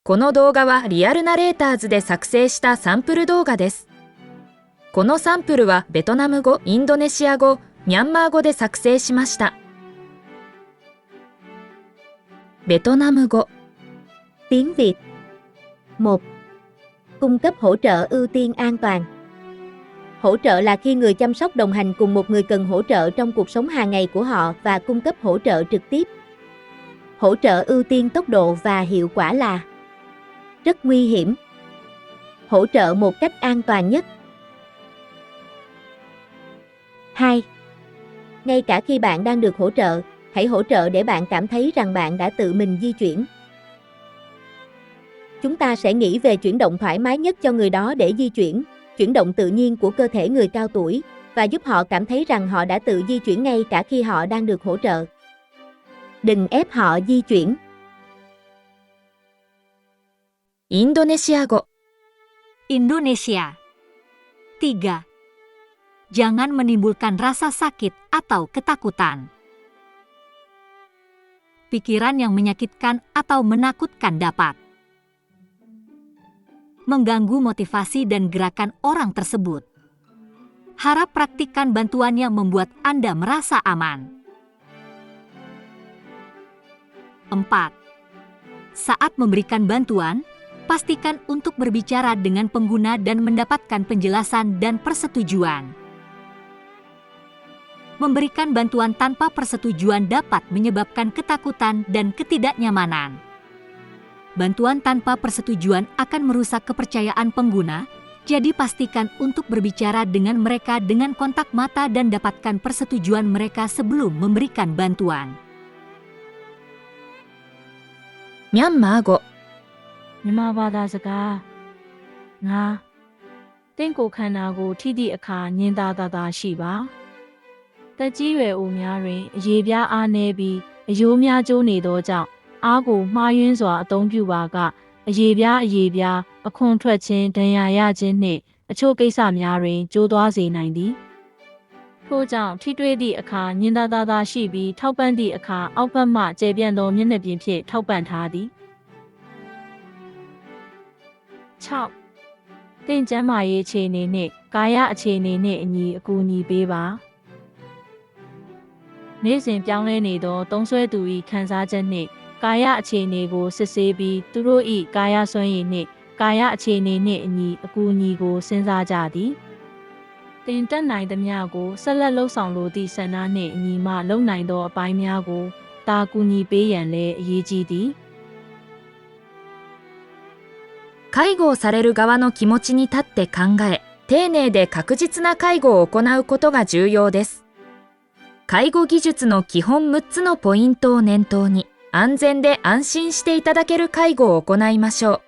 この動画はリアルナレーターズで作成したサンプル動画です。このサンプルはベトナム語、インドネシア語、ミャンマー語で作成しました。ベトナム語 Tiếng Việt 1. Cung cấp hỗ trợ ưu tiên an toàn. Hỗ trợ là khi người chăm sóc đồng hành cùng một người cần hỗ trợ trong cuộc sống hàng ngày của họ và cung cấp hỗ trợ trực tiếp. Hỗ trợ ưu tiên tốc độ và hiệu quả là rất nguy hiểm. Hỗ trợ một cách an toàn nhất. 2. Ngay cả khi bạn đang được hỗ trợ, hãy hỗ trợ để bạn cảm thấy rằng bạn đã tự mình di chuyển. Chúng ta sẽ nghĩ về chuyển động thoải mái nhất cho người đó để di chuyển động tự nhiên của cơ thể người cao tuổi, và giúp họ cảm thấy rằng họ đã tự di chuyển ngay cả khi họ đang được hỗ trợ. Đừng ép họ di chuyển. インドネシア語 Indonesia. 3. Jangan menimbulkan rasa sakit atau ketakutan. Pikiran yang menyakitkan atau menakutkan dapat mengganggu motivasi dan gerakan orang tersebut. Harap praktikkan bantuan yang membuat Anda merasa aman. 4. Saat memberikan bantuan, pastikan untuk berbicara dengan pengguna dan mendapatkan penjelasan dan persetujuan. Memberikan bantuan tanpa persetujuan dapat menyebabkan ketakutan dan ketidaknyamanan. Bantuan tanpa persetujuan akan merusak kepercayaan pengguna, jadi pastikan untuk berbicara dengan mereka dengan kontak mata dan dapatkan persetujuan mereka sebelum memberikan bantuan. ミャンマー語 မြန်မာဘာသာစကား 5. တင့်ကိုယ်ခန္ဓာကိုထိသည့်အခါညင်သာသာရှိပါ သက်ကြီးရွယ်အိုများတွင်အရေပြားအားနည်းပြီးအရိုးများကျိုးနေသောကြောင့်အားကိုမှားယွင်းစွာအသုံးပြုပါကအရေပြားအခွန်ထွက်ခြင်းဒဏ်ရာရခြင်းနှင့်အချို့ကိစ္စများတွင်ကျိုးသွားစေနိုင်သည် ထို့ကြောင့်ထိတွေ့သည့်အခါညင်သာသာရှိပြီးထောက်ပံ့သည့်အခါအောက်ဘက်မှကျယ်ပြန့်သောမျက်နှာပြင်ဖြင့်ထောက်ပံ့ထားသည် 6. သင်ကျန်းမာရေးအခြေအနေနှင့်ကာယအခြေအနေနှင့်အညီအကူအညီပေးပါ နေ့စဉ်ပြောင်းလဲနေသောသုံးစွဲသူ၏ခံစားချက်နှင့်ကာယအခြေအနေကိုစစ်ဆေးပြီးသူတို့၏ကာယစွမ်းရည်နှင့်ကာယအခြေအနေနှင့်အညီအကူအညီကိုစဉ်းစားကြသည် သင်တက်နိုင်သမျှကိုဆက်လက်လှုပ်ဆောင်လိုသည့်ဆန္ဒနှင့်အညီမှလုပ်နိုင်သောအပိုင်းများကိုတာကူညီပေးရန်လည်းအရေးကြီးသည် 介護をされる側の気持ちに立って考え、丁寧で確実な介護を行うことが重要です。介護技術の基本6つのポイントを念頭に、安全で安心していただける介護を行いましょ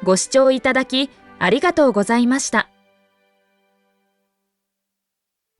う。ご視聴いただきありがとうございました。